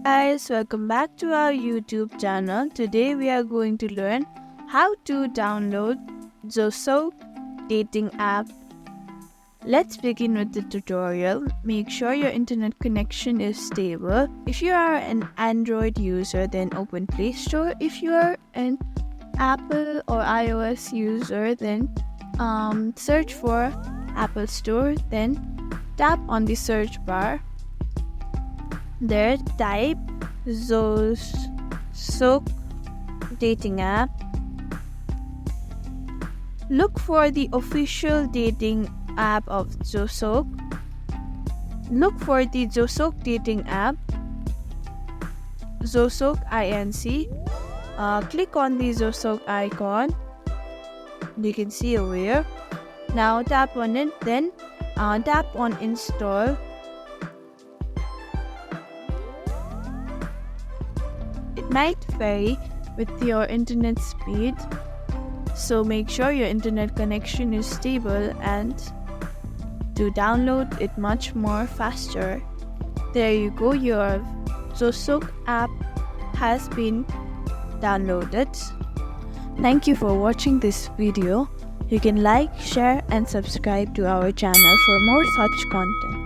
Guys, welcome back to our YouTube channel. Today we are going to learn how to download Zoosk dating app. Let's begin with the tutorial. Make sure your internet connection is stable. If you are an Android user, then open Play Store. If you are an Apple or iOS user, then search for Apple Store. Then tap on the search bar. There, type Zoosk dating app. Look for the official dating app of Zoosk. Look for the Zoosk dating app, Zoosk INC. Click on the Zoosk icon. You can see over here. Now tap on it. Then tap on install. It might vary with your internet speed, so make sure your internet connection is stable and to download it much more faster. There you go, your Zoosk app has been downloaded. Thank you for watching this video. You can like, share and subscribe to our channel for more such content.